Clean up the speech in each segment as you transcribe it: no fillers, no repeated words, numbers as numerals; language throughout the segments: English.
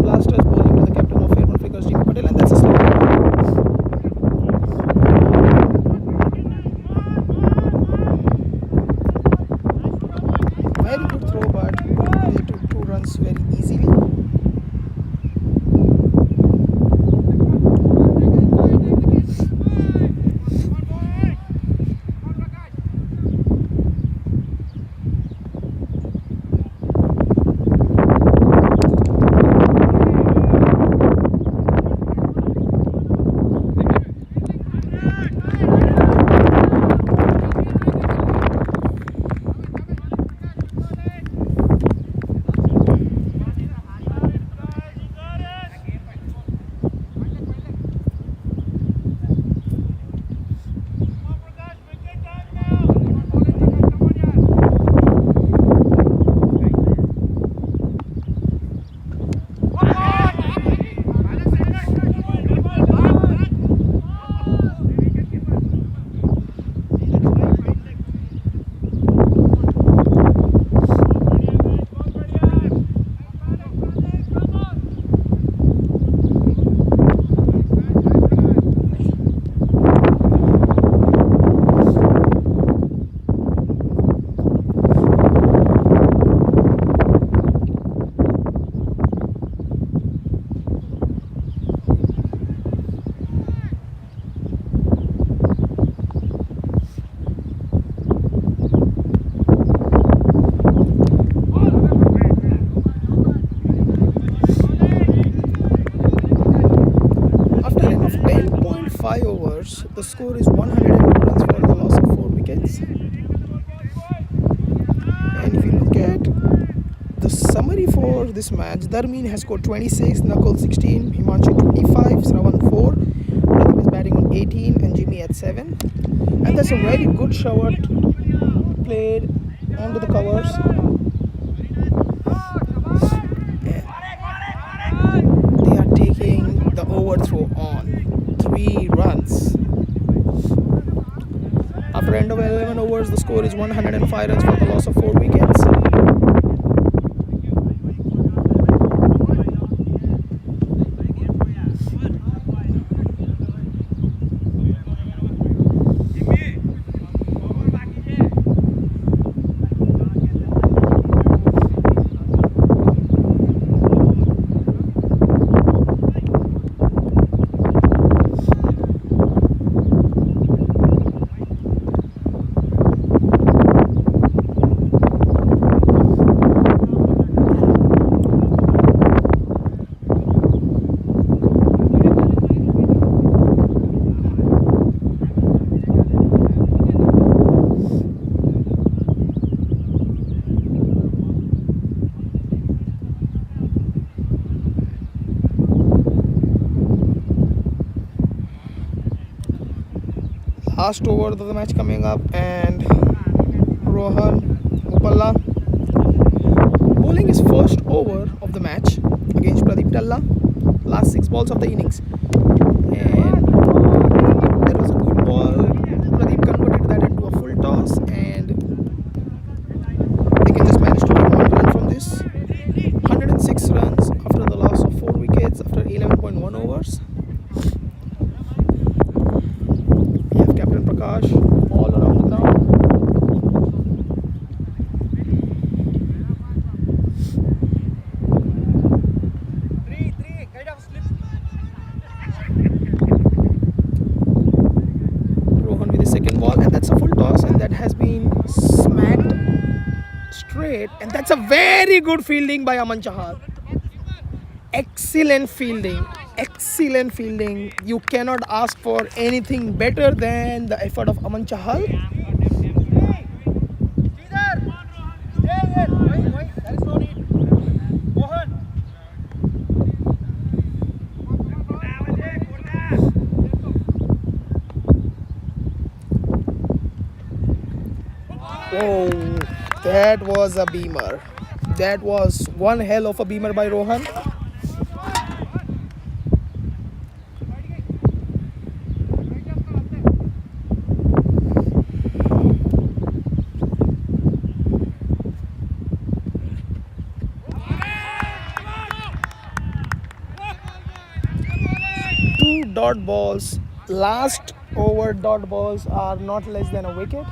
blasters, bowling to the captain of Fairborn Figures, Jimmy Patel, and that's a slow. Very good throw, but they took 2 runs very easily. Overs, the score is 102 runs for the loss of 4 wickets. And if you look at the summary for this match, Dharmeen has scored 26, Nakul 16, Himanshu 25, Shravan 4, Pradeep is batting on 18, and Jimmy at 7. And that's a very good shower played onto the covers. And they are taking the overthrow on. 3 runs. After end of 11 overs, the score is 105 runs for the loss of 4 wickets. Last over of the match coming up, and Rohan Upalla bowling his first over of the match against Pradeep Talla. Last 6 balls of the innings, and that was a good ball. Pradeep converted that into a full toss, and they can just manage to get 1 run from this. 106 runs after the loss of 4 wickets after 11.1 overs. All around the ground. Rohan with the second ball, and that's a full toss, and that has been smacked straight, and that's a very good fielding by Aman Chahal. Excellent fielding. Excellent fielding. You cannot ask for anything better than the effort of Aman Chahal. Oh, that was a beamer. That was one hell of a beamer by Rohan. dot balls, last over dot balls are not less than a wicket.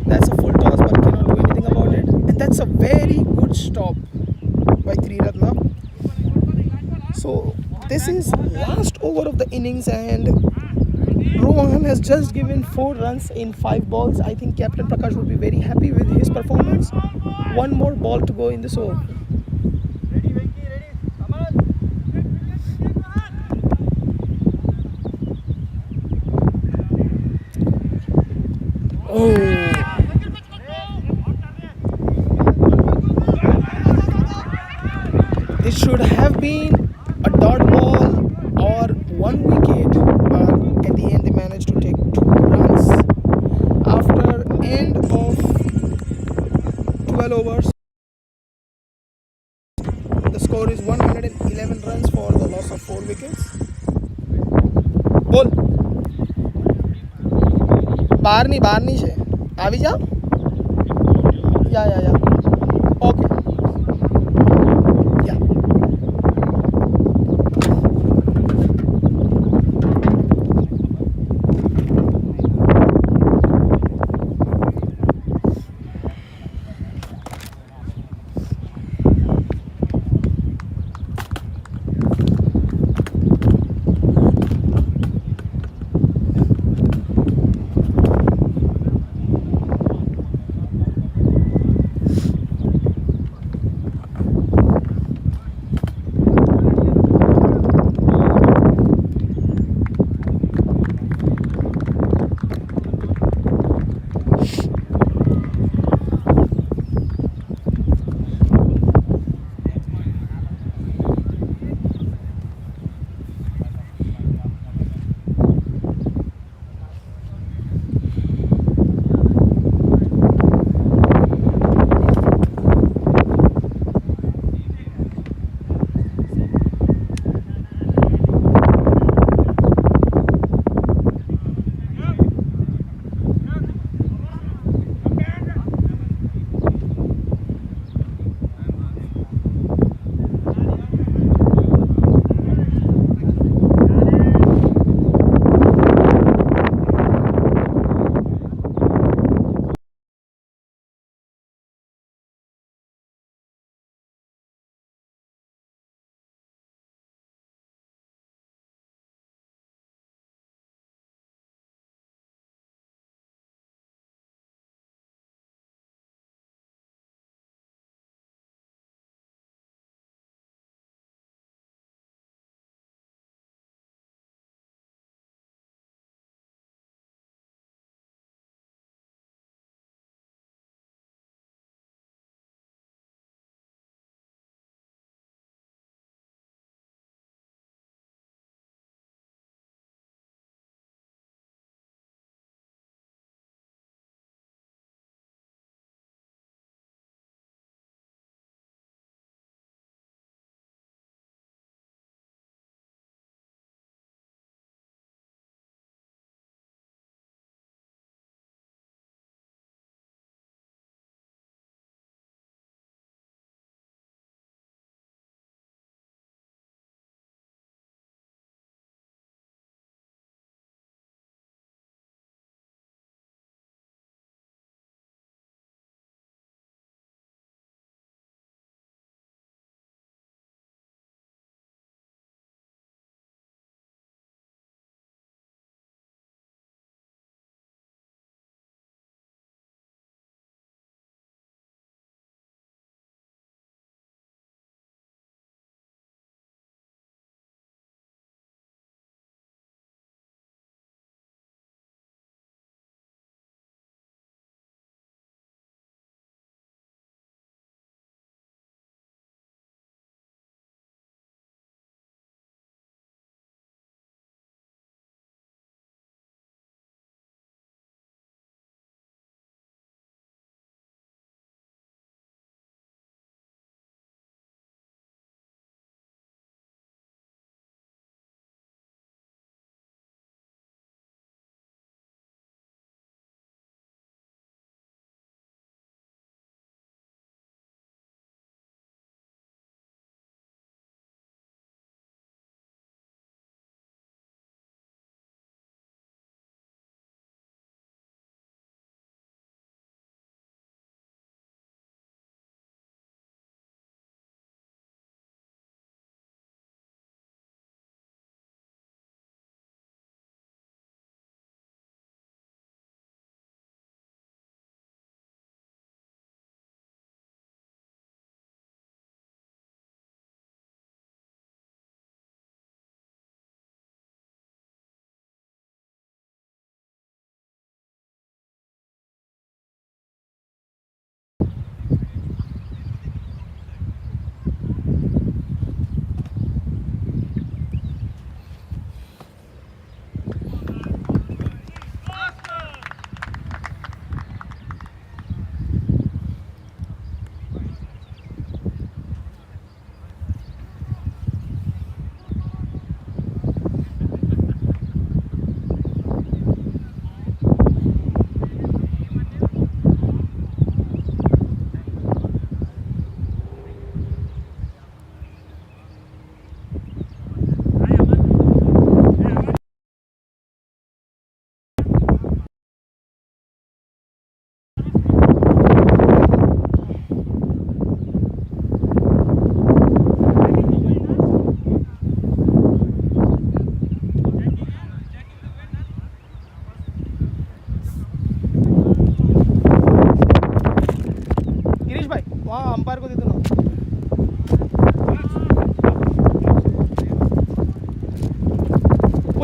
That's a full toss, but cannot do anything about it. And that's a very good stop by Triratna. So this is last over of the innings, and Rohan has just given 4 runs in 5 balls. I think Captain Prakash would be very happy with his performance. One more ball to go in this over. Oh. This should have been a dot ball or 1 wicket, but at the end they managed to take 2 runs after end of 12 overs. The score is 111 runs for the loss of 4 wickets. Ball. બહાર ની છે આવી જાઓ yeah okay યા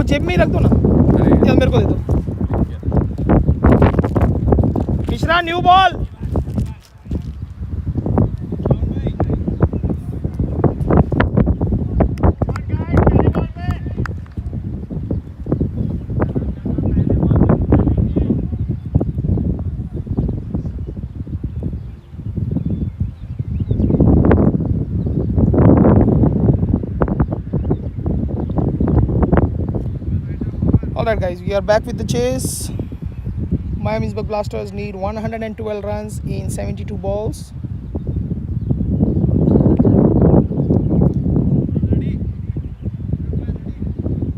जेब में ही रख दो ना, या मेरे को दे दो। Mishra new ball. Alright guys, we are back with the chase. Miamisburg Blasters need 112 runs in 72 balls.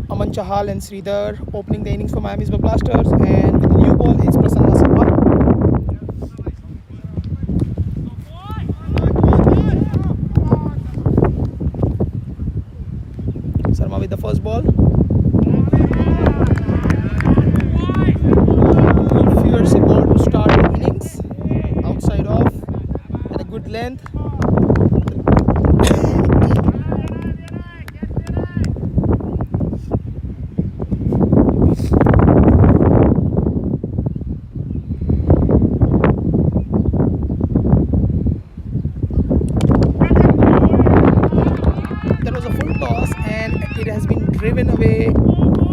Aman Chahal and Sridhar opening the innings for Miamisburg Blasters, and with the new ball it's Prasanna Sarma. Sarma with the first ball. Ball to start the innings, outside off at a good length. There was a full toss and it has been driven away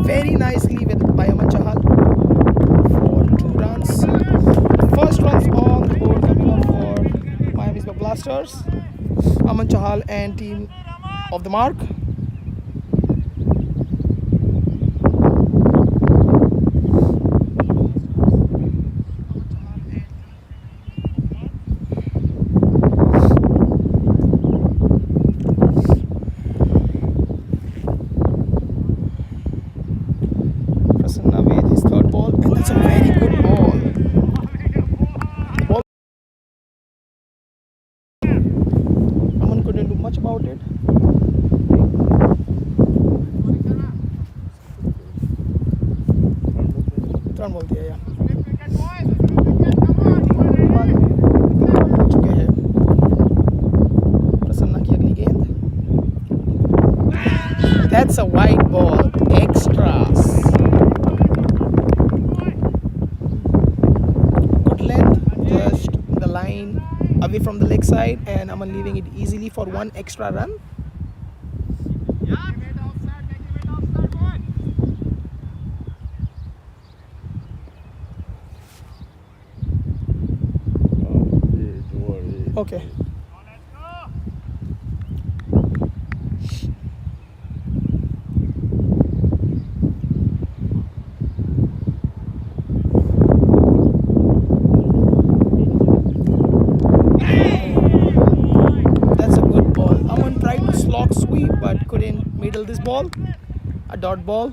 very nicely by Aman Chahal. First runs on the board coming up for Miamisburg Blasters. Aman Chahal and team of the mark. Prasanna with his third ball, and that's a very good ball. Couldn't do much about it. Turn ball दिया यार. हो चुके हैं. प्रसन्ना की अगली गेंद. That's a wide ball. Extras. Good length. Just the line away from the leg side, and Aman leaving it easily for one extra run. Okay. Sweep but couldn't middle this ball. A dot ball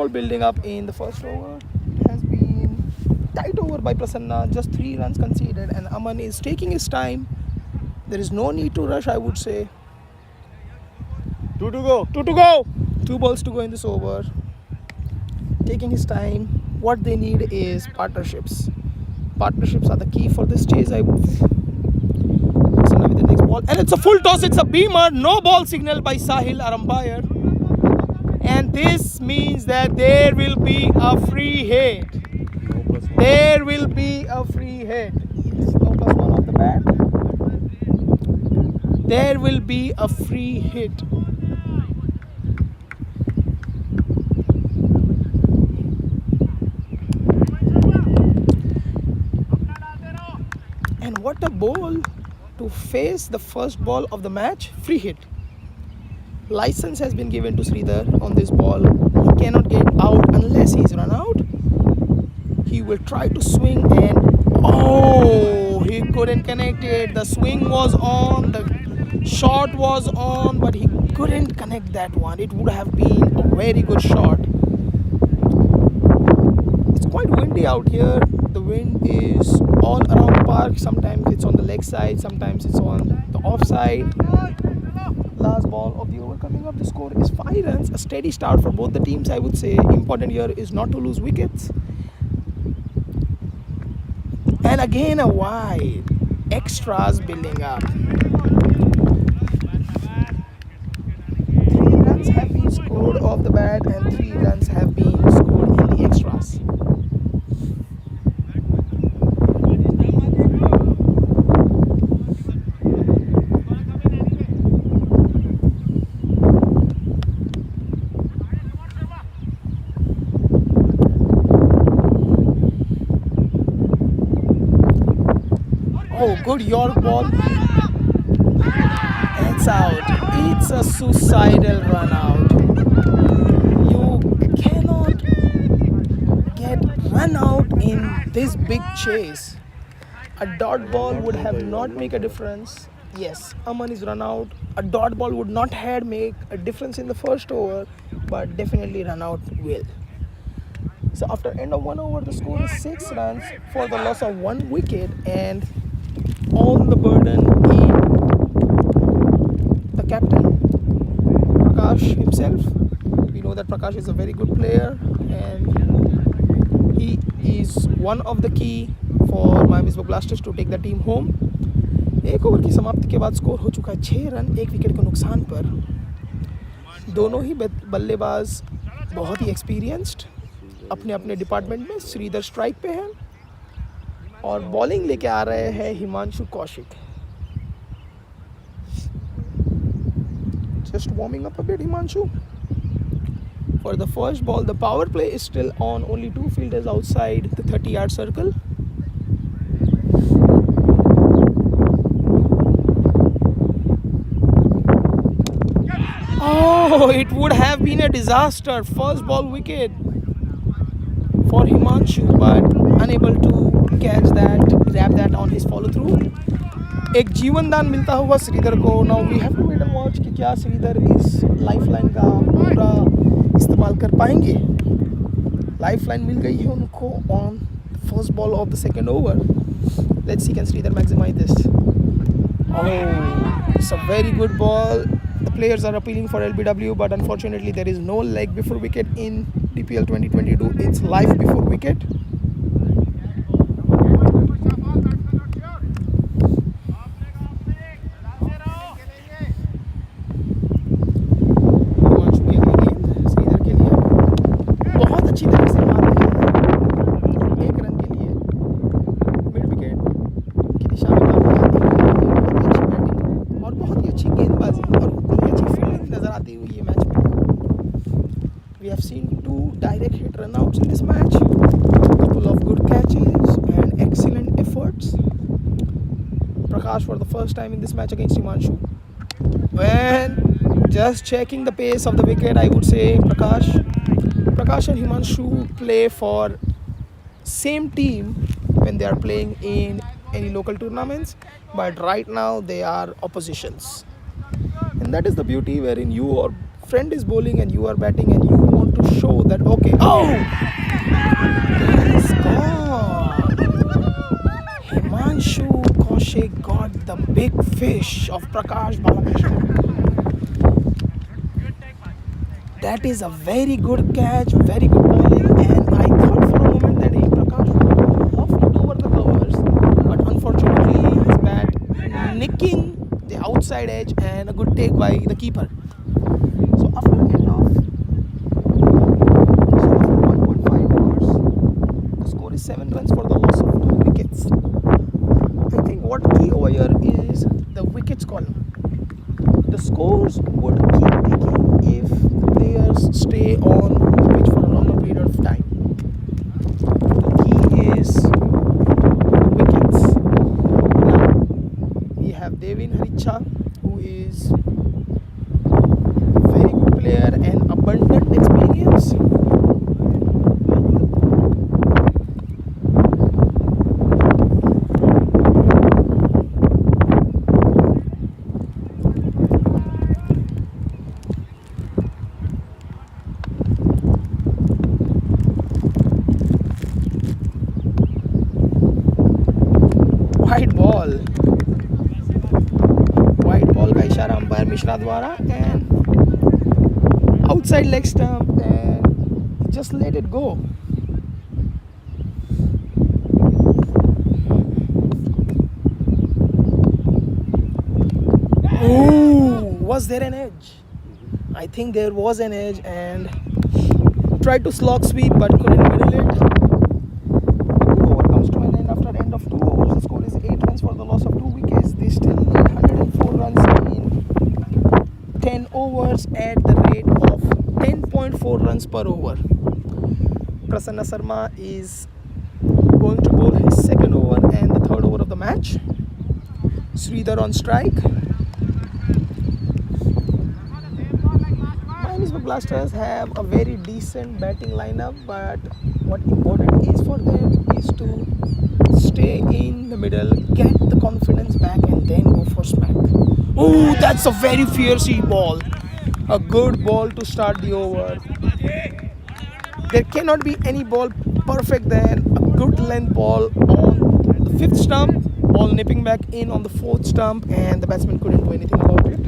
building up in the first over. It has been tight over by Prasanna, just 3 runs conceded, and Aman is taking his time. There is no need to rush, I would say. 2 to go. 2 balls to go in this over. Taking his time. What they need is partnerships. Partnerships are the key for this chase, I would say. With the next ball, and it's a full toss. It's a beamer. No ball signal by Sahil, our umpire, and this means that there will be a free hit. There will be a free hit. Yes, no +1 off the bat. There will be a free hit. And what a ball to face the first ball of the match. Free hit. License has been given to Sridhar on this ball. He cannot get out unless he's run out. He will try to swing, and he couldn't connect it. The swing was on, the shot was on, but he couldn't connect that one. It would have been a very good shot. It's quite windy out here. The wind is all around the park. Sometimes it's on the leg side, sometimes it's on the off side. Last ball of the over coming up. The score is 5 runs. A steady start for both the teams, I would say. Important here is not to lose wickets. And again a wide. Extras building up. 3 runs have been scored off the bat and 3 runs have been scored in the extras. Oh, good York ball. It's out. It's a suicidal run out. You cannot get run out in this big chase. A dot ball would have not make a difference. Yes, Aman is run out. A dot ball would not have make a difference in the first over, but definitely run out will. So after end of 1 over, the score is 6 runs for the loss of 1 wicket, and all the burden in the captain, Prakash himself. We know that Prakash is a very good player and he is one of the key for Miamisburg Blasters to take the team home. एक over की समाप्ति के बाद score हो चुका है 6 run 1 wicket के नुकसान पर. दोनों ही बल्लेबाज बहुत ही एक्सपीरियंस्ड अपने अपने डिपार्टमेंट में. श्रीधर स्ट्राइक पे हैं और बॉलिंग लेके आ रहे हैं Himanshu Kaushik. Just warming up a bit, Himanshu. For the first ball, the power play is still on. Only 2 fielders outside the 30-yard circle. Oh, it would have been a disaster. First ball wicket for Himanshu, but unable to catch that, grab that on his follow through. एक जीवन दान मिलता हुआ श्रीधर को. Now we have to wait and watch कि क्या श्रीधर इस lifeline का पूरा इस्तेमाल कर पाएंगे. लाइफलाइन मिल गई है उनको on first ball of the second over. Let's see can Sridhar maximise this. Oh, it's a very good ball. The players are appealing for LBW, but unfortunately there is no leg before wicket in DPL 2022. It's life before wicket. We have seen 2 direct hit runouts in this match, a couple of good catches and excellent efforts. Prakash for the first time in this match against Himanshu. When just checking the pace of the wicket, I would say Prakash and Himanshu play for same team when they are playing in any local tournaments, but right now they are oppositions. And that is the beauty wherein your friend is bowling and you are batting and you want to show that, okay, oh, it's gone. Himanshu Kaushik got the big fish of Prakash Balakrishnan. That is a very good catch, very good bowling, and I thought for a moment that Prakash would loft it over the covers, but unfortunately his bat nicking the outside edge and a good take by the keeper. So after 1.5 overs, the score is 7 runs for the loss of 2 wickets. I think what key over here is the wickets column. The scores would keep ticking if the players stay on the pitch for a longer period of time. The key is wickets. Now we have Devin Haricha, who is very good player and abundant experience. White ball का इशारा umpire Mishra द्वारा and outside leg stump and just let it go. Oh, was there an edge? I think there was an edge and tried to slog sweep but couldn't middle it. The over comes to an end after end of 2 overs. The score is 8 runs for the loss of 2 wickets. They still need 104 runs in 10 overs at the rate of 10.4 runs per over. Prasanna Sharma is going to bowl his second over and the third over of the match. Sridhar on strike. Miamisburg Blasters have a very decent batting lineup, but what important is for them is to stay in the middle, get the confidence back and then go for smack. Oh, that's a very fiercey ball. A good ball to start the over. There cannot be any ball perfect than a good length ball on the 5th stump, ball nipping back in on the 4th stump, and the batsman couldn't do anything about it.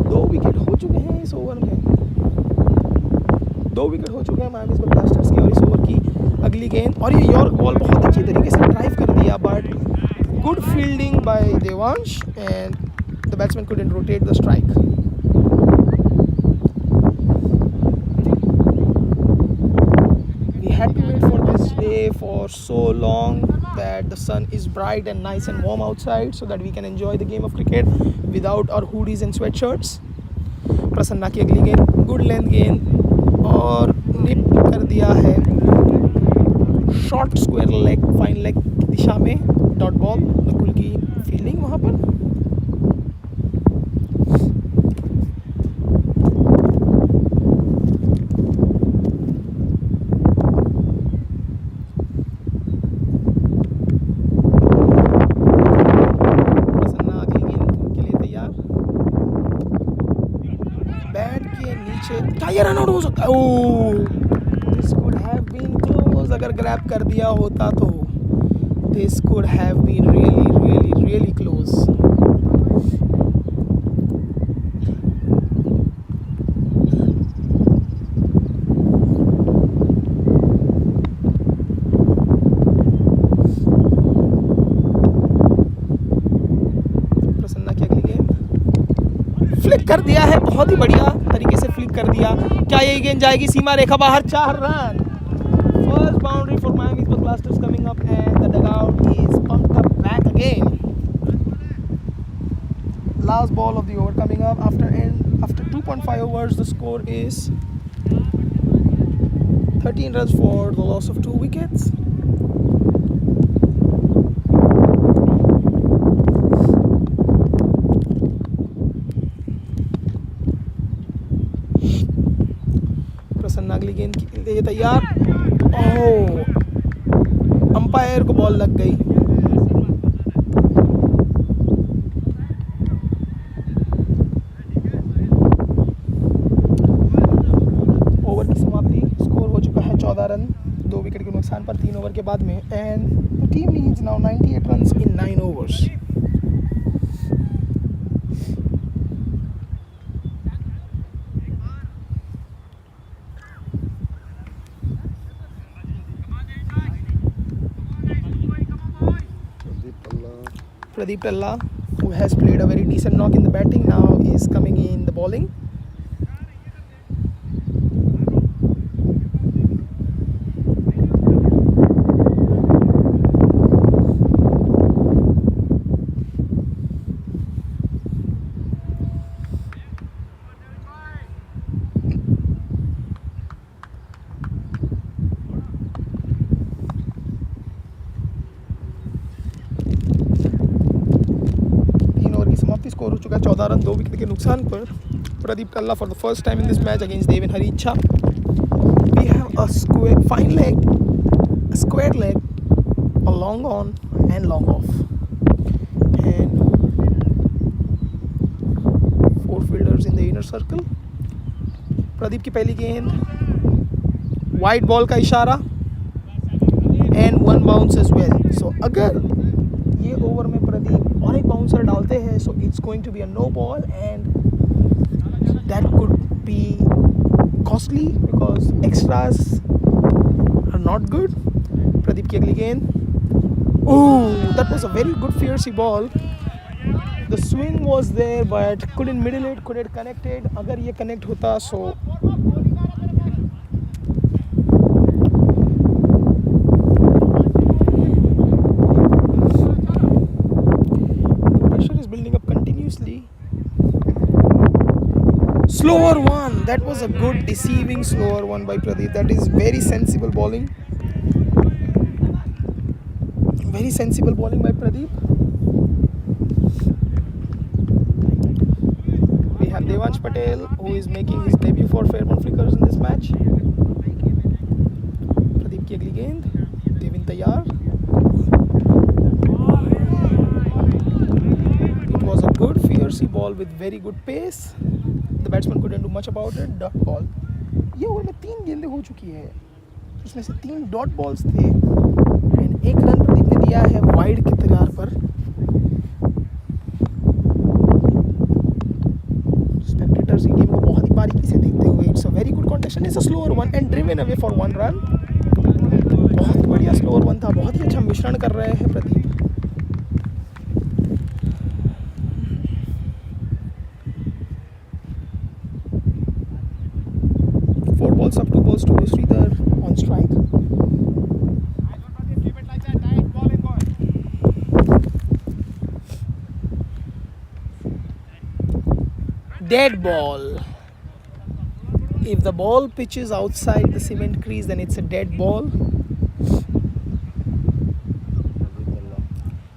2 wicket हो चुके हैं इस over में. 2 wicket हो चुके हैं मायामीसबर्ग blasters के और इस ओवर की अगली गेंद. और ये यॉर्क बॉल बहुत अच्छी तरीके से ड्राइव कर दिया, but good fielding by Devansh and the batsman couldn't rotate the strike. We had to wait for this day for so long that the sun is bright and nice and warm outside so that we can enjoy the game of cricket without our hoodies and sweatshirts. Prasanna की अगली गेंद good length गेंद और निप कर दिया है short square leg fine leg की दिशा में. Dot ball. नकुल की फील्डिंग वहाँ पर. रन आउट हो सकता है. Oh, this could have been close. अगर ग्रैब कर दिया होता तो this could have been really close. Prasanna की अगली गेंद फ्लिक कर दिया है, बहुत ही बढ़िया तरीके से फ्लिक कर दिया. क्या ये गेंद जाएगी सीमा रेखा बाहर? 4 run. First boundary for Miamisburg Blasters coming up and the dugout is pumped up back again. Last ball of the over coming up after 2.5 overs. The score is 13 runs for the loss of 2 wickets. प्रसन्न अगली गेंद के लिए तैयार. ओह, umpire को ball लग गई. Over की समाप्ति. स्कोर हो चुका है 14 रन 2 विकेट के नुकसान पर 3 ओवर के बाद में. And the team needs now 98 runs in 9 overs. Pradeep Talla, who has played a very decent knock in the batting, now is coming in the bowling. Score हो चुका है 14 रन 2 विकेट के नुकसान पर. Pradeep Talla for the first time in this match against Deven Harichha. We have a square fine leg, a square leg, a long on and long off, and 4 fielders in the inner circle. Pradeep की पहली गेंद wide ball का इशारा and 1 bounce as well. सो अगर ये over में प्रदीप और एक बाउंसर डालते हैं so it's going to be a no ball and that could be costly because extras are not good. Pradeep की अगली गेंद. Oh, that was a very good fiery ball The swing was there, but couldn't middle it, couldn't connect it. अगर ये connect होता, so pressure is building up continuously. Slower one. That was a good deceiving slower one by Pradeep. That is very sensible bowling. Very sensible bowling by Pradeep. We have Devansh Patel, who is making his debut for Fairborn Flickers in this match. Pradeep की अगली गेंद. Devin तैयार. It was a good fierce ball with very good pace. The batsman couldn't do much about it. Dot ball. ये over में 3 गेंदें हो चुकी है. उसमें से 3 डॉट बॉल्स थे. एंड 1 रन प्रदीप ने दिया है वाइड के तैयार पर. स्पेक्टेटर्स की गेम को बहुत ही बारीकी से देखते हुए it's a very good contest. It's a slower one and driven away for 1 run. बहुत बढ़िया स्लोअर वन था. बहुत ही अच्छा मिश्रण कर रहे हैं Pradeep. Up 2 balls to Sridhar on strike. Dead ball. If the ball pitches outside the cement crease, then it's a dead ball.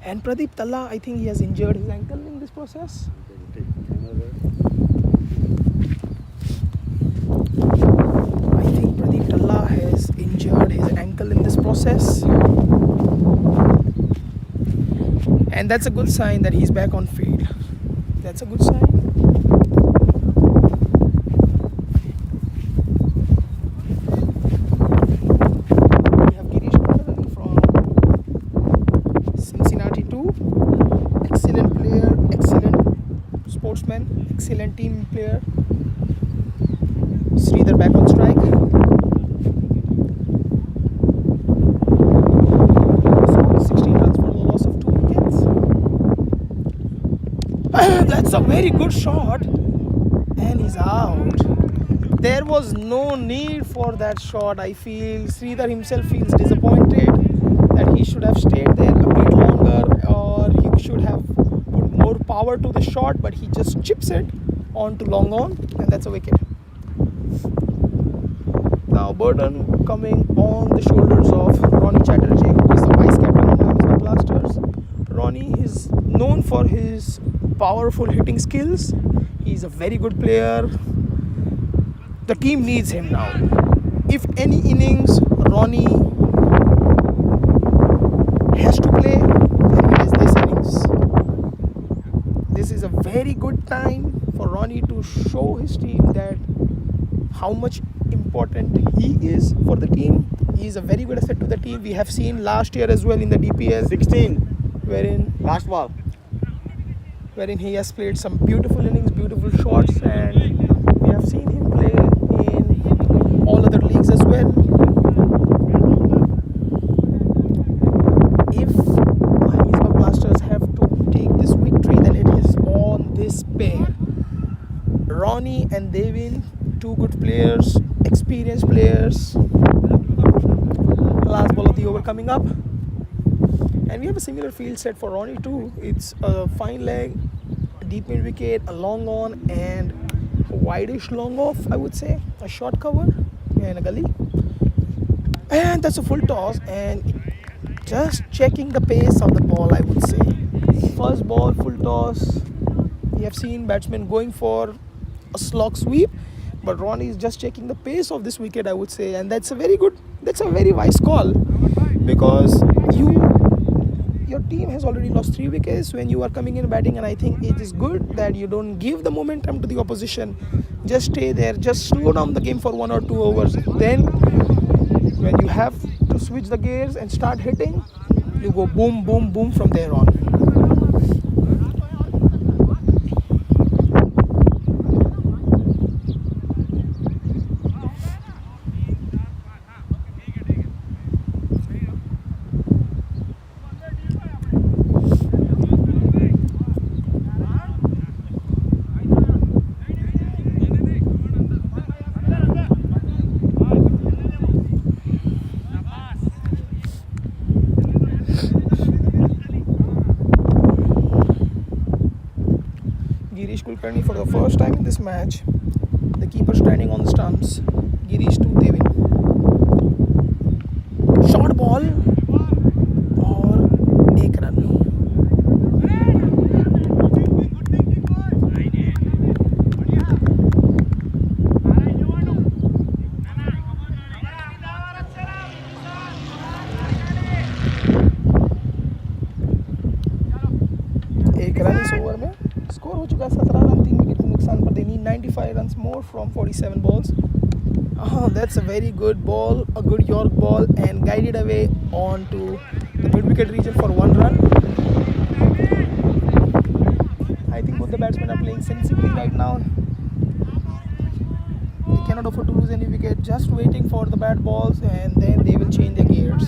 And Pradeep Talla, I think he has injured his ankle in this process. Has injured his ankle in this process, and that's a good sign that he's back on field. That's a good sign. We have Girish Pandavani from Cincinnati too. Excellent player, excellent sportsman, excellent team player. Sridhar back on strike. That's a very good shot, and he's out. There was no need for that shot. I feel Sridhar himself feels disappointed that he should have stayed there a bit longer, or he should have put more power to the shot, but he just chips it onto long on, and that's a wicket. Now burden coming on the shoulders of Ronnie Chatterjee, who is the vice captain of Miamisburg Blasters. Ronnie is known for his powerful hitting skills. He's a very good player. The team needs him now. If any innings Ronnie has to play, then it is this innings. This is a very good time for Ronnie to show his team that how much important he is for the team. He is a very good asset to the team. We have seen last year as well in the DPL 16, wherein last ball, wherein he has played some beautiful innings, beautiful shots, and we have seen him play in all other leagues as well. If Miamisburg Blasters have to take this victory, then it is on this pair. Ronnie and Devin, two good players, experienced players. Last ball of the over coming up. And we have a similar field set for Ronnie too. It's a fine leg, a deep mid wicket, a long on, and a wideish long off, I would say. A short cover and a gully. And that's a full toss, and just checking the pace of the ball, I would say. First ball, full toss. We have seen batsmen going for a slog sweep, but Ronnie is just checking the pace of this wicket, I would say. And that's a very wise call, because your team has already lost 3 wickets when you are coming in batting, and I think it is good that you don't give the momentum to the opposition. Just stay there, just slow down the game for 1 or 2 overs. Then when you have to switch the gears and start hitting, you go boom, boom, boom from there on. Kulkarni for the first time in this match. The keeper standing on the stumps. Girish to Devin. Short ball or एक run. एक run इस over में score हो चुका है 17 run 3 wicket के नुकसान पर. They need 95 runs more from 47 balls. That's a very good ball, a good York ball, and guided away onto the mid-wicket region for 1 run. I think both the batsmen are playing sensibly right now. They cannot afford to lose any wicket, just waiting for the bad balls, and then they will change their gears.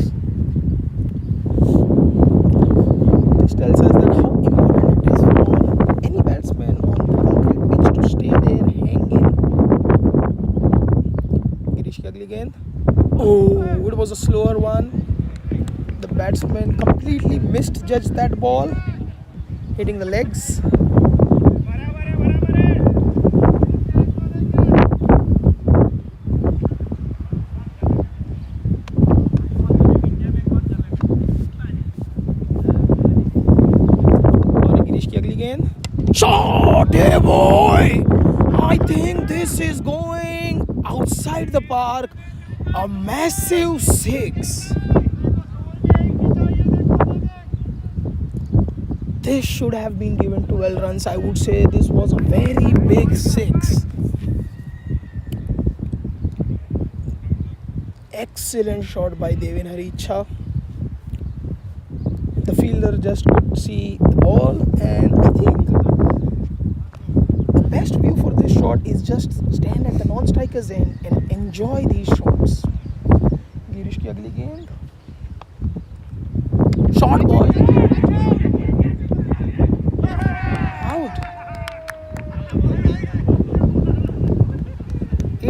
This tells us that how important it is for any batsman on the concrete pitch to stay there hanging. Girish ki agli gend. Oh, it was a slower one. The batsman completely misjudged that ball, hitting the legs. Shot, hey boy! I think this is going outside the park. A massive 6. This should have been given 12 runs. I would say this was a very big 6. Excellent shot by Devin Haricha. The fielder just could see the ball, and I think the best view for this shot is just stand at the non-striker's end and enjoy these shots. Girish ki agli gend. Short ball. Out.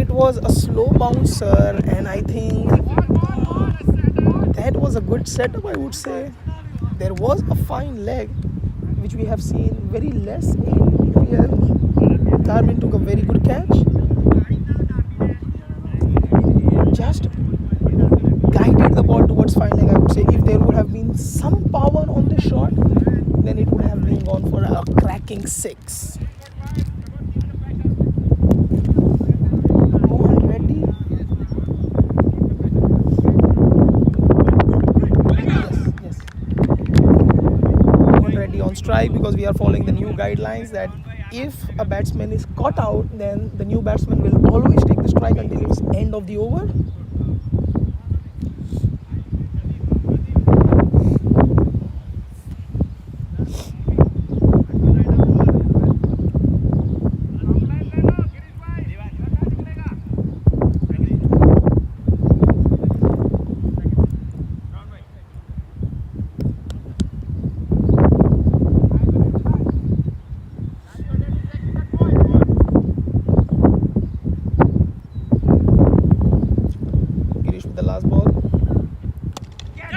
It was a slow bouncer, and I think that was a good setup, I would say. There was a fine leg, which we have seen very less in DPL. Darwin took a very good catch. Just guided the ball towards fine leg, I would say. If there would have been some power on the shot, then it would have been gone for a cracking 6. Strike, because we are following the new guidelines that if a batsman is caught out, then the new batsman will always take the strike until it's end of the over.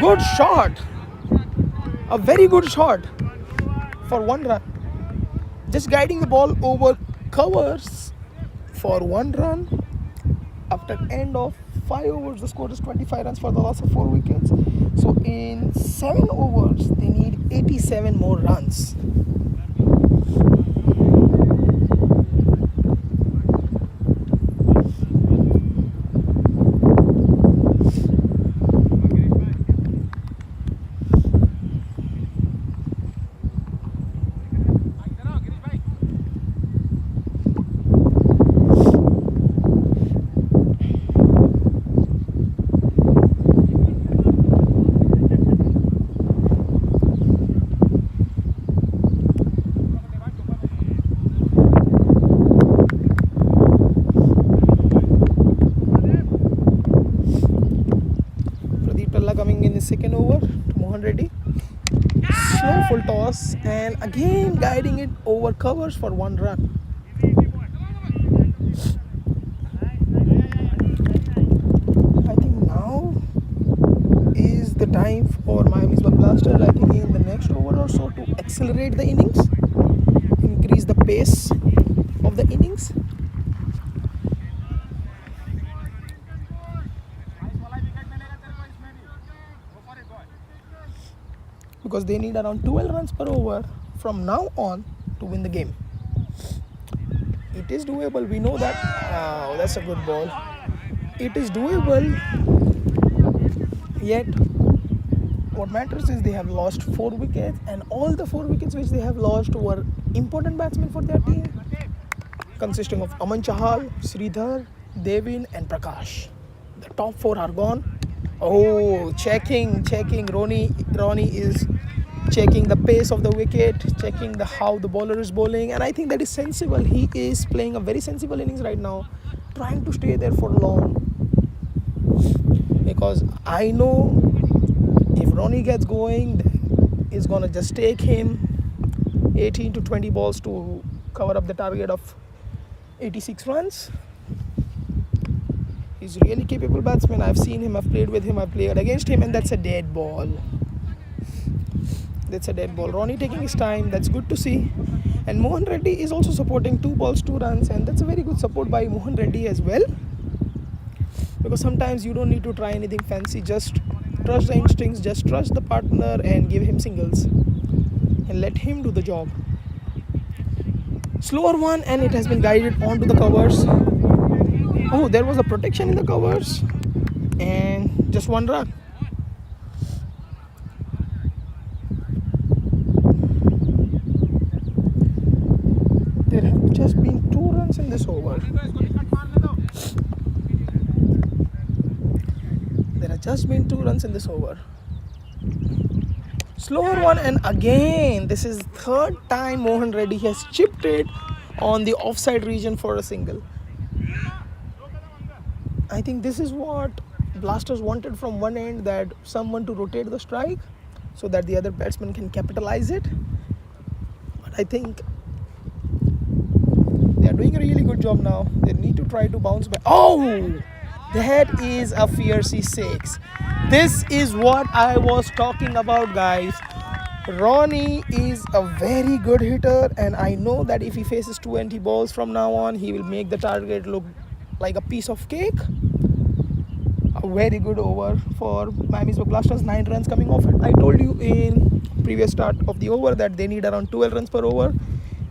Good shot, a very good shot for 1 run. Just guiding the ball over covers for 1 run. After end of 5 overs, the score is 25 runs for the loss of 4 wickets. So in 7 overs, they need 87 more runs. Coming in the second over to Mohan Reddy. Slow full toss, and again guiding it over covers for 1 run. I think now is the time for Miamisburg Blasters, I think in the next over or so, to accelerate the innings, increase the pace of the innings. Because they need around 12 runs per over from now on to win the game. It is doable. We know that. Oh, that's a good ball. It is doable. Yet, what matters is they have lost 4 wickets, and all the 4 wickets which they have lost were important batsmen for their team, consisting of Aman Chahal, Sridhar, Devin, and Prakash. The top 4 are gone. Oh, checking. Ronnie is checking the pace of the wicket, checking how the bowler is bowling, and I think that is sensible. He is playing a very sensible innings right now, trying to stay there for long. Because I know if Ronnie gets going, it's gonna just take him 18 to 20 balls to cover up the target of 86 runs. He's a really capable batsman. I've seen him, I've played with him, I've played against him, and that's a dead ball. That's a dead ball. Ronnie taking his time, that's good to see. And Mohan Reddy is also supporting 2 balls, 2 runs, and that's a very good support by Mohan Reddy as well. Because sometimes you don't need to try anything fancy, just trust the instincts, just trust the partner and give him singles. And let him do the job. Slower one, and it has been guided onto the covers. Oh, there was a protection in the covers. And just 1 run. There have just been 2 runs in this over. There have just been 2 runs in this over. Slower one, and again, this is 3rd time Mohan Reddy has chipped it on the offside region for a single. I think this is what Blasters wanted from one end, that someone to rotate the strike so that the other batsman can capitalize it. But I think they are doing a really good job now. They need to try to bounce back. Oh, that is a fierce 6. This is what I was talking about, guys. Ronnie is a very good hitter, and I know that if he faces 20 balls from now on, he will make the target look like a piece of cake. A very good over for Miamisburg Blasters. 9 runs coming off it. I told you in previous start of the over that they need around 12 runs per over.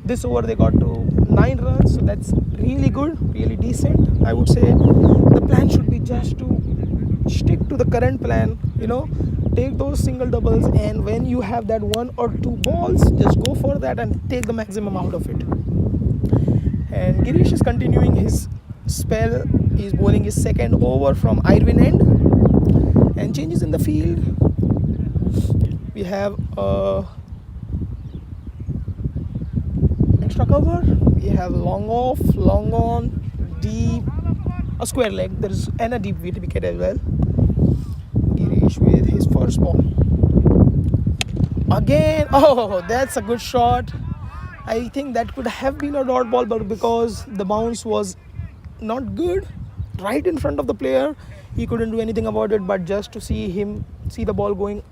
This over they got to 9 runs, so that's really good, really decent. I would say the plan should be just to stick to the current plan, take those single doubles, and when you have that 1 or 2 balls, just go for that and take the maximum out of it. And Girish is continuing his spell. He's bowling his 2nd over from Irwin end, and changes in the field. We have extra cover, we have long off, long on, deep, a square leg, and a deep wicket as well. Girish with his first ball. Again, oh, that's a good shot. I think that could have been a dot ball, but because the bounce was not good, right in front of the player, he couldn't do anything about it, but just to see the ball going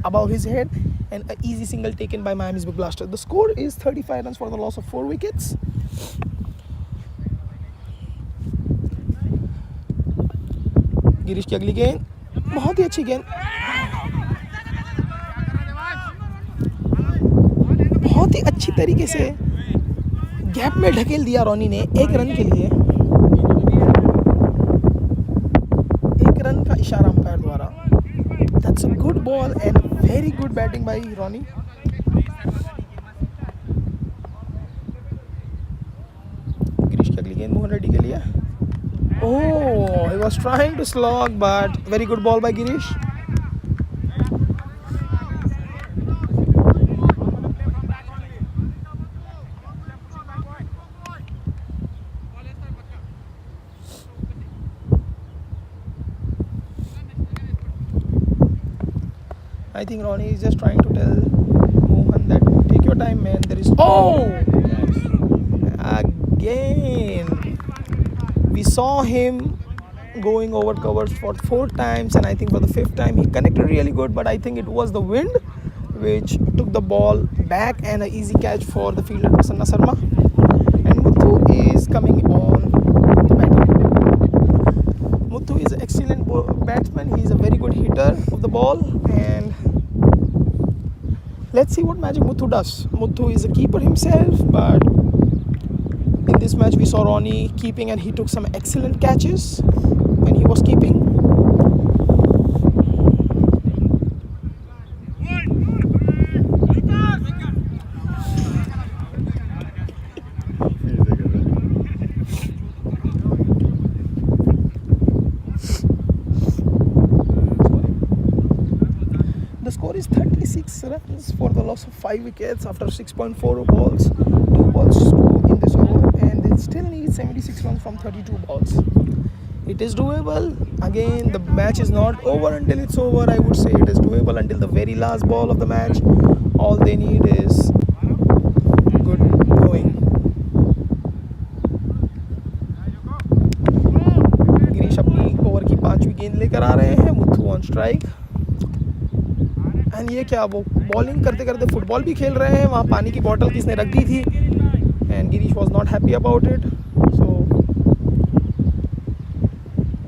above his head, and an easy single taken by Miamisburg Blasters. The score is 35 runs for the loss of 4 wickets. Girish की अगली गेंद, बहुत ही अच्छी गेंद, बहुत ही अच्छी तरीके से गैप में ढकेल दिया रॉनी ने 1 रन के लिए। 1 रन का इशारा अंपायर द्वारा। That's a good ball and very good batting by Ronnie. Girish की अगली गेंद मोहन रेड्डी के लिए। Oh, he was trying to slog, but very good ball by Girish. I think Ronnie is just trying to tell Mohan that take your time, man. There is again. We saw him going over covers for 4 times, and I think for the 5th time he connected really good, but I think it was the wind which took the ball back, and an easy catch for the fielder Prasanna Sharma. Muthu is coming on batting. Muthu is an excellent batsman. He is a very good hitter of the ball, and let's see what magic Muthu does. Muthu is a keeper himself, but in this match we saw Ronnie keeping, and he took some excellent catches when he was keeping. The score is 36 runs for the loss of 5 wickets after 6.4 balls, 2 balls in this over, and they still need 76 runs from 32 balls. It is doable. Again, the match is not over until it's over. I would say it is doable until the very last ball of the match. All they need is good going. Girish अपनी over की 5वीं गेंद लेकर आ रहे हैं. Muthu on strike. And ये क्या, वो बॉलिंग करते करते फुटबॉल भी खेल रहे हैं. वहाँ पानी की बॉटल किसने रख दी थी, and Girish was not happy about it. So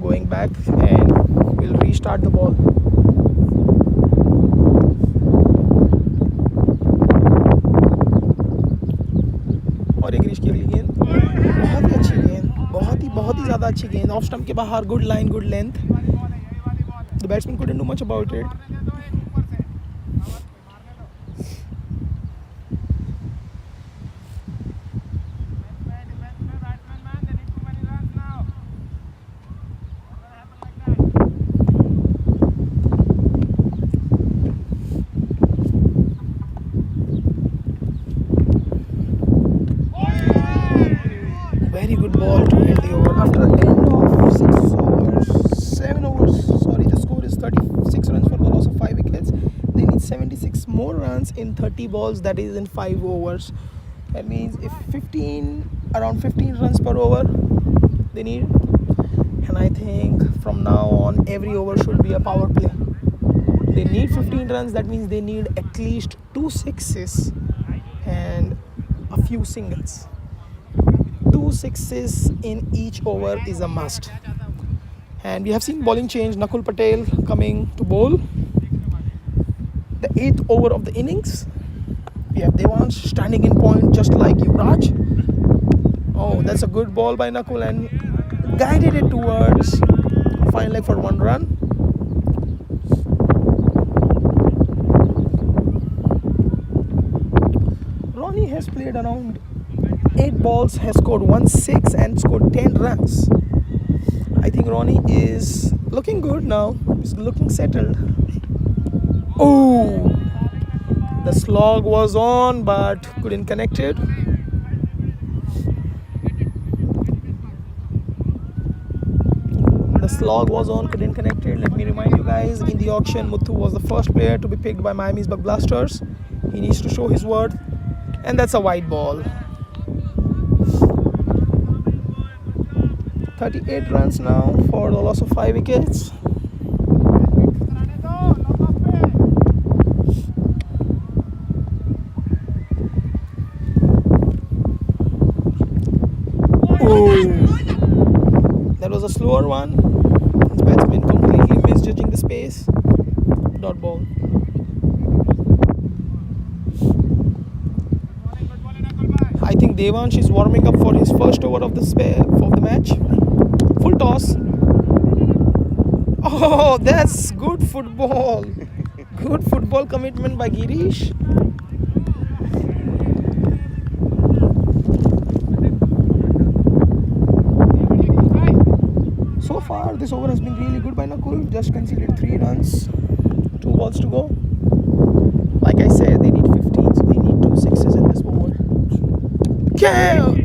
going back and will restart the ball. और ये गिरीश की अगली गेंद बहुत ही अच्छी गेंद, बहुत ही ज़्यादा अच्छी गेंद. ऑफ स्टंप के बाहर, good line, good length. The batsman couldn't do much about it. Very good ball to end the over. After the end of 7 overs, the score is 36 runs for the loss of 5 wickets. They need 76 more runs in 30 balls, that is in 5 overs. That means if around 15 runs per over they need, and I think from now on every over should be a power play. They need 15 runs, that means they need at least 2 sixes and a few singles. 2 sixes in each over is a must. And we have seen bowling change. Nakul Patel coming to bowl. The 8th over of the innings. We have Devansh standing in point just like Yuvraj. Oh, that's a good ball by Nakul, and guided it towards fine leg for 1 run. Ronnie has played around 8 balls, has scored 1 6 and scored 10 runs. I think Ronnie is looking good now. He's looking settled. Oh, the slog was on but couldn't connect it. The slog was on, couldn't connect it. Let me remind you guys, in the auction, Muthu was the first player to be picked by Miamisburg Blasters. He needs to show his worth, and that's a wide ball. 38 runs now for the loss of 5 wickets. Oh, that was a slower one. This batsman completely misjudging the space. Dot ball. I think Devansh is warming up for his first over of the match. Full toss. Oh, that's good football. Good football commitment by Girish. So far, this over has been really good by Nakul. Just conceded 3 runs, 2 balls to go. Like I said, they need 15, so they need 2 sixes in this over.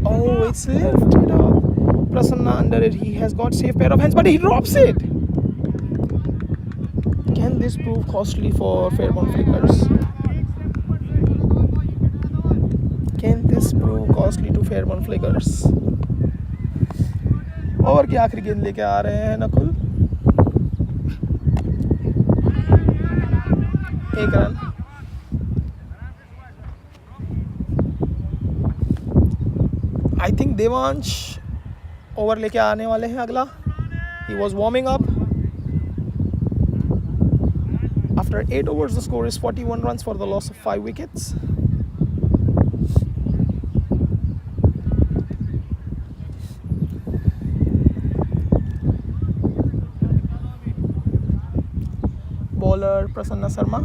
Oh, it's lifted up. Prasanna under it. He has got safe pair of hands, but he drops it. Can this prove costly for Fairborn Flickers? Can this prove costly to Fairborn Flickers? Over की आखिरी गेंद लेके आ रहे हैं Nakul. 1 run. I think Devansh over लेके आने वाले हैं अगला. He was warming up. After 8 overs, the score is 41 runs for the loss of 5 wickets. Bowler Prasanna Sharma.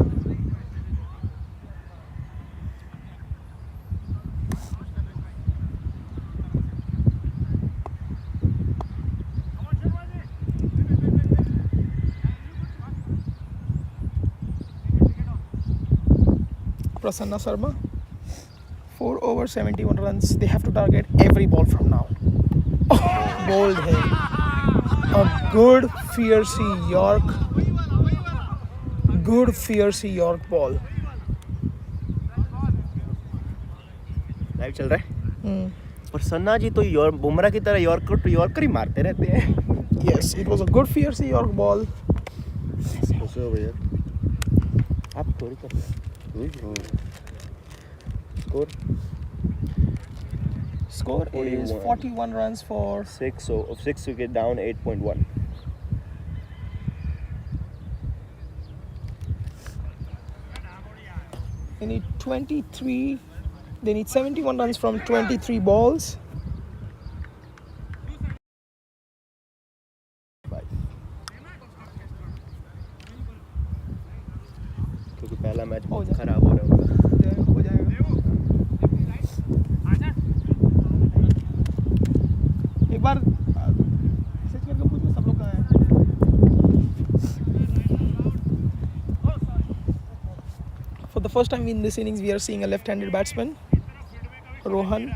Prasanna Sharma. 4 overs, 71 runs. They have to target every ball from now. Oh, bowled him. A good fiercey York. Good fiercey York ball. Live चल रहा है. प्रसन्ना जी तो बुमराह की तरह yorker ही मारते रहते हैं. Yes, it was a good fiercey York ball. खुश हो भैया. आप थोड़ी कर रहे हैं. Score is 41 runs for 6 wicket down, 8.1. They need 23. They need 71 runs from 23 balls. क्योंकि पहला मैच बहुत खराब हो रहा है. हो जाएगा. एक बार मैसेज करके पूछना सब लोग कहाँ हैं. For the first time in this innings, we are seeing a left-handed batsman, Rohan.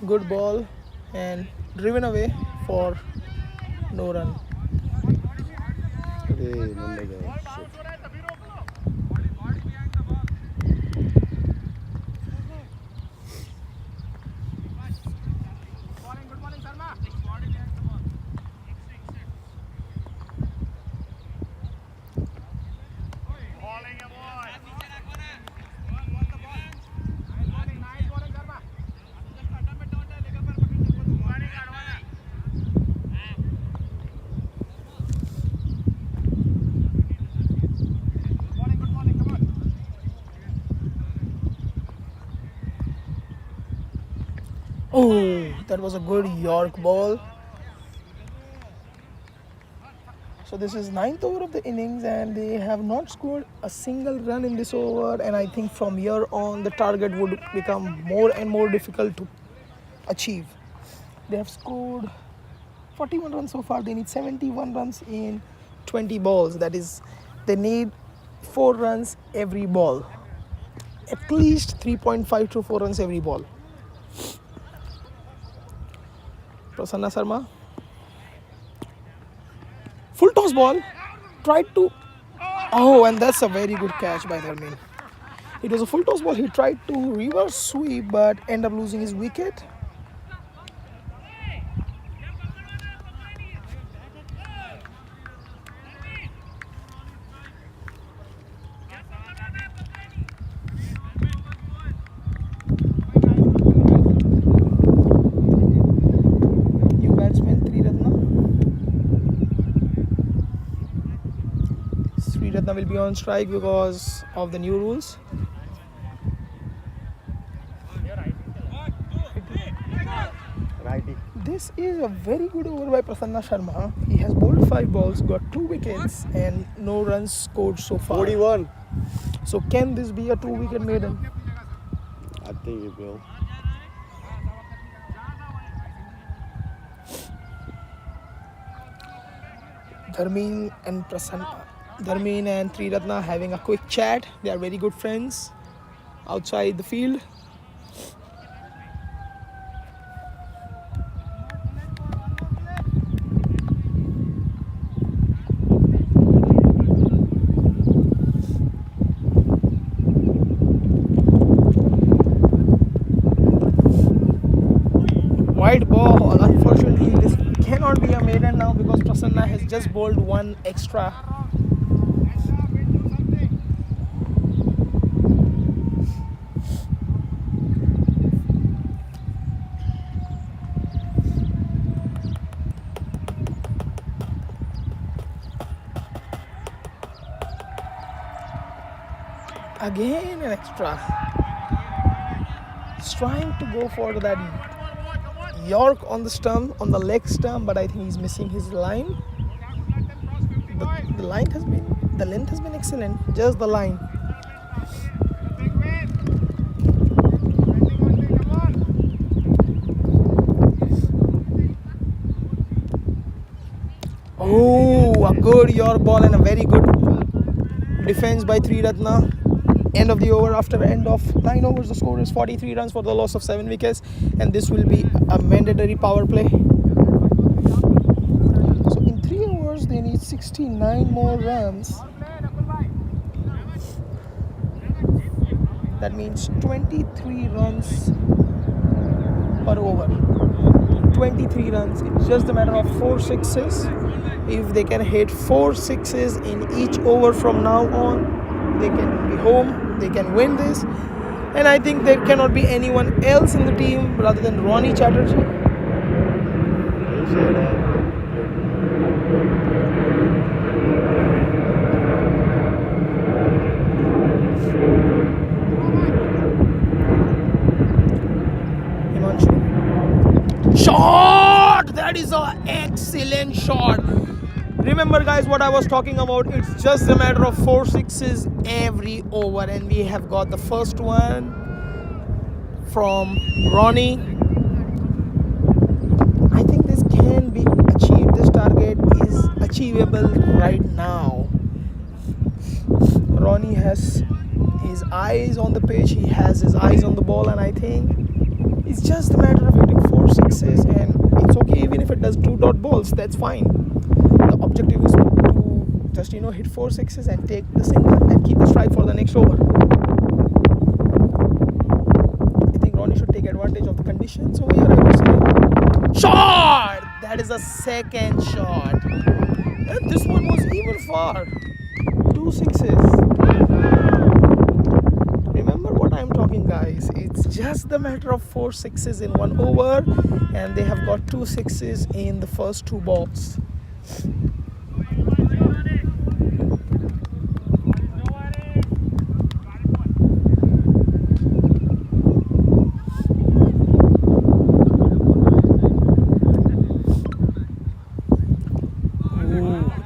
Good ball and driven away for no run. Oh, that was a good York ball. So this is 9th over of the innings and they have not scored a single run in this over, and I think from here on the target would become more and more difficult to achieve. They have scored 41 runs so far. They need 71 runs in 20 balls. That is, they need 4 runs every ball. At least 3.5 to 4 runs every ball. Prasanna Sharma. Full toss ball. Tried to. Oh, and that's a very good catch by Dharmin. It was a full toss ball. He tried to reverse sweep but ended up losing his wicket. Will be on strike because of the new rules. 90. This is a very good over by Prasanna Sharma. He has bowled 5 balls, got 2 wickets, and no runs scored so far. 41. So can this be a 2-wicket maiden? I think it will. Dharmeen and Triratna having a quick chat. They are very good friends outside the field. Wide ball. Unfortunately, this cannot be a maiden now because Prasanna has just bowled 1 extra. Again an extra. He's trying to go for that York on the stump, on the leg stump, but I think he's missing his line. The length has been excellent, just the line. Oh, a good York ball and a very good defense by Triratna. End of the over. After end of 9 overs, the score is 43 runs for the loss of 7 wickets, and this will be a mandatory power play. So in 3 overs they need 69 more runs. That means 23 runs per over. 23 runs. It's just a matter of 4 sixes. If they can hit 4 sixes in each over from now on, they can be home, they can win this, and I think there cannot be anyone else in the team rather than Ronnie Chatterjee. Himanshu. Shot! That is an excellent shot. Remember guys what I was talking about, it's just a matter of 4 sixes every over, and we have got the first one from Ronnie. I think this can be achieved. This target is achievable right now. Ronnie has his eyes on the pitch, he has his eyes on the ball, and I think it's just a matter of hitting 4 sixes, and it's okay even if it does 2 dot balls, that's fine. The objective is to just hit 4 sixes and take the single and keep the strike for the next over. I think Ronnie should take advantage of the conditions over here. I would say shot. That is a second shot, and this one was even far. 2 sixes. Remember what I'm talking, guys. It's just the matter of 4 sixes in 1 over, and they have got 2 sixes in the first 2 balls.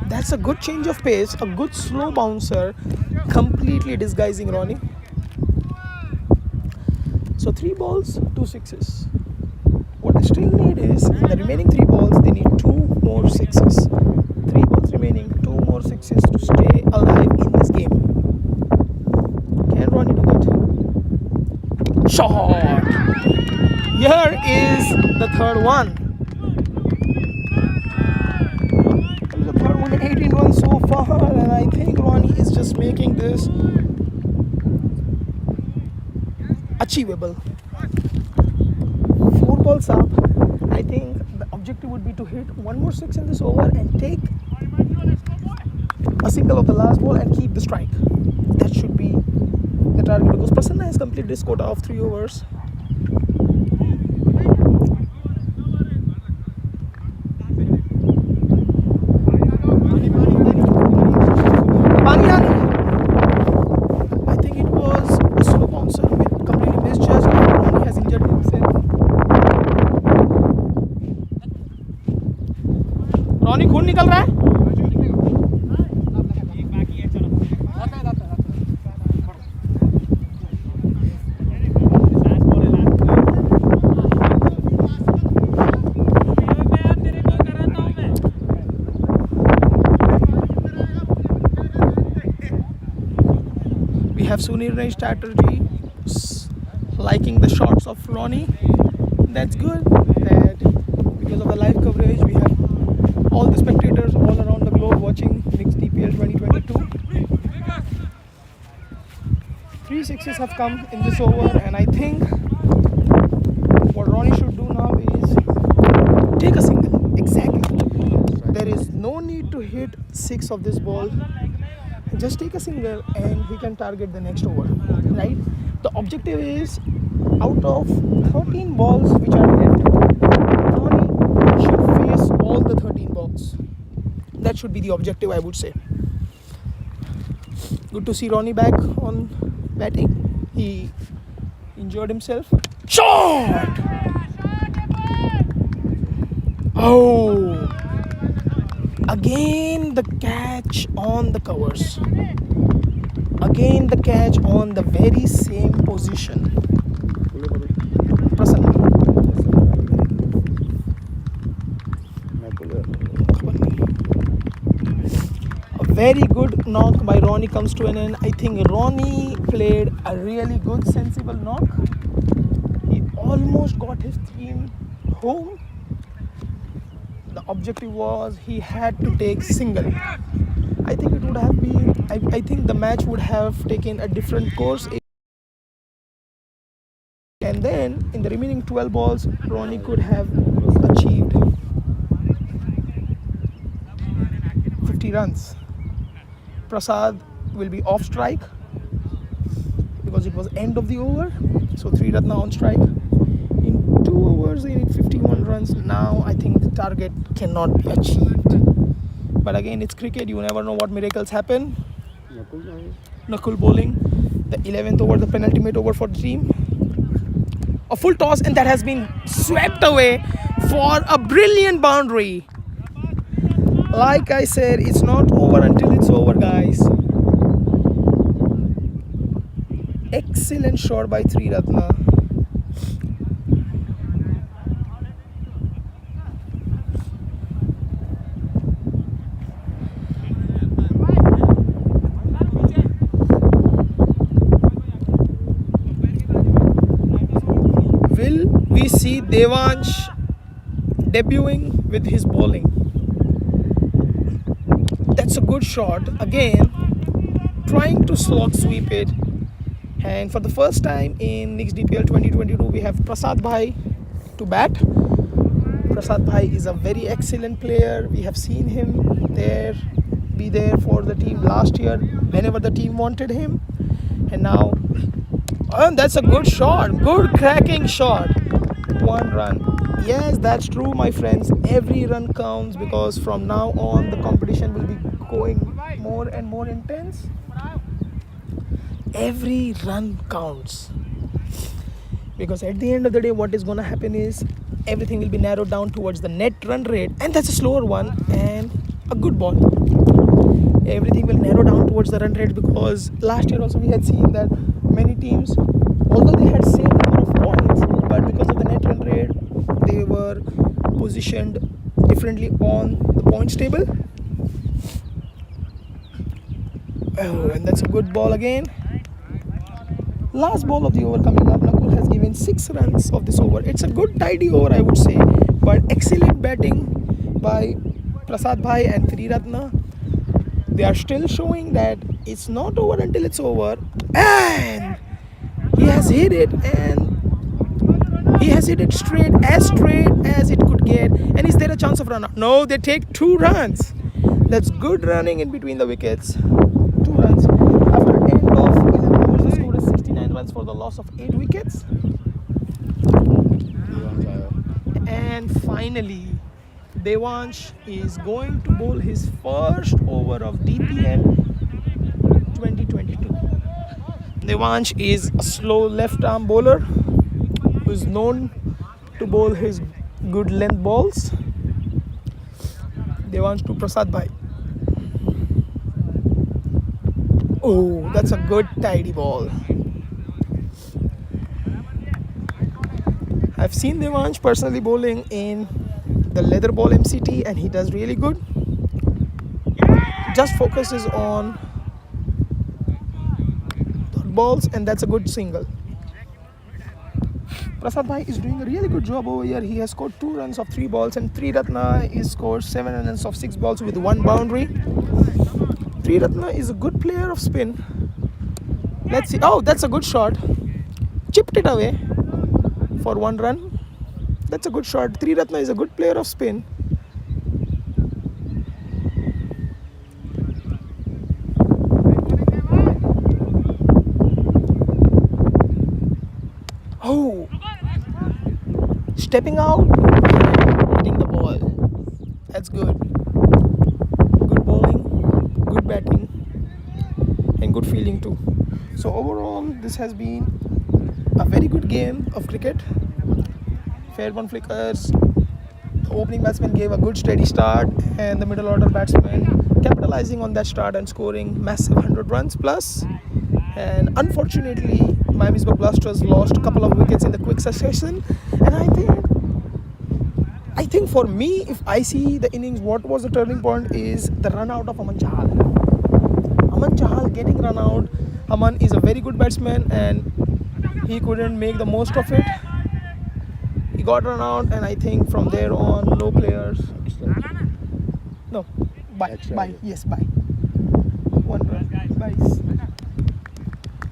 That's a good change of pace, a good slow bouncer, completely disguising Ronnie. So 3 balls, 2 sixes. What they still need is, in the remaining 3 balls, they need 2 more sixes. 3 balls remaining, 2 more sixes to stay alive in this game. Can Ronnie do it? Shot! Here is the third one. The third one, 18 runs so far, and I think Ronnie is just making this achievable. 4 balls up. I think the objective would be to hit 1 more 6 in this over and take a single of the last ball and keep the strike. That should be the target because Prasanna has completed his quota of 3 overs. I think it was a slow bouncer with completely misjudged, and he has injured himself. have Sunir's strategy, liking the shots of Ronnie. That's good. That because of the live coverage, we have all the spectators all around the globe watching next DPL 2022. 3 sixes have come in this over, and I think what Ronnie should do now is take a single. Exactly. There is no need to hit 6 of this ball. Just take a single and he can target the next over, right? The objective is, out of 13 balls which are hit, Ronnie should face all the 13 balls. That should be the objective, I would say. Good to see Ronnie back on batting. He injured himself. Shot! Oh! Again the catch on the covers. Again the catch on the very same position. Prasanna. A very good knock by Ronnie comes to an end. I think Ronnie played a really good, sensible knock. He almost got his team home. The objective was he had to take single. I think it would have been, I think the match would have taken a different course. And then in the remaining 12 balls, Ronnie could have achieved 50 runs. Prasad will be off strike because it was end of the over. So Triratna on strike. In 2 overs, they need 51 runs. Now I think the target cannot be achieved. But again, it's cricket. You never know what miracles happen. Nakul bowling. The 11th over, the penultimate over for the team. A full toss, and that has been swept away for a brilliant boundary. Like I said, it's not over until it's over, guys. Excellent shot by Triratna. Will we see Devansh debuting with his bowling? That's a good shot. Again, trying to slog sweep it. And for the first time in next DPL 2022, we have Prasad Bhai to bat. Prasad Bhai is a very excellent player. We have seen him be there for the team last year whenever the team wanted him. And now, that's a good shot. Good cracking shot. 1 run. Yes, that's true, my friends. Every run counts because from now on the competition will be going more and more intense. Every run counts. Because at the end of the day, what is going to happen is everything will be narrowed down towards the net run rate. And that's a slower one and a good ball. Everything will narrow down towards the run rate because last year also we had seen that many teams, although they had same number of points, but because of the net run rate, they were positioned differently on the points table. Oh, and that's a good ball again. Last ball of the over coming up. Nakul has given 6 runs of this over. It's a good tidy over, I would say, but excellent batting by Prasad Bhai and Triratna. They are still showing that it's not over until it's over. And he has hit it, and he has hit it straight as it could get. And is there a chance of run out? No, they take 2 runs. That's good running in between the wickets. 2 runs. After end of 11 overs, the score is 69 runs for the loss of 8 wickets. And finally, Devansh is going to bowl his first over of DPL 2022. Devansh is a slow left arm bowler who is known to bowl his good length balls. Devansh to Prasad Bhai. Oh, that's a good tidy ball. I've seen Devansh personally bowling in the leather ball MCT and he does really good. Just focuses on balls, and that's a good single. Prasad Bhai is doing a really good job over here. He has scored 2 runs of 3 balls, and Triratna is scored 7 runs of 6 balls with 1 boundary. Triratna is a good player of spin. Let's see. Oh, that's a good shot. Chipped it away for 1 run. That's a good shot. Triratna is a good player of spin. Oh, stepping out, hitting the ball. That's good. Good bowling, good batting, and good fielding too. So overall, this has been a very good game of cricket. Fairborn Flickers, the opening batsman gave a good steady start, and the middle order batsman capitalizing on that start and scoring massive 100 runs plus. And unfortunately, Miamisburg Blasters lost a couple of wickets in the quick succession. And I think for me, if I see the innings, what was the turning point is the run out of Aman Chahal. Aman Chahal getting run out. Aman is a very good batsman, and he couldn't make the most of it. He got run out, and I think from there on, no players. No, bye. Yes, bye. 1 run. Bye.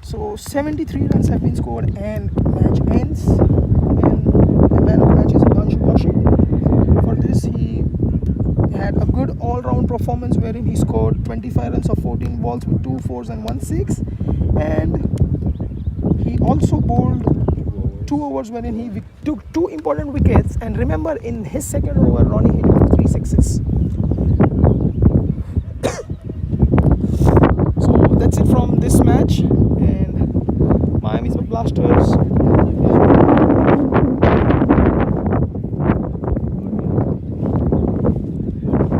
So 73 runs have been scored, and match ends. And the man of the match is Himanshu Kaushik. For this, he had a good all-round performance wherein he scored 25 runs of 14 balls with 2 fours and 1 6. And he also bowled 2 overs wherein he took 2 important wickets. And remember, in his second over, Ronnie hit him for 3 sixes. So that's it from this match. Miamisburg Blasters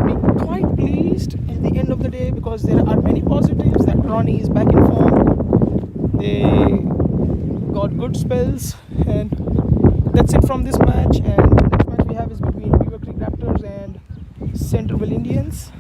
being quite pleased at the end of the day, because there are many positives that Ronnie is back in form. They got good spells, and that's it from this match. And the next match we have is between Beaver Creek Raptors and Centerville Indians.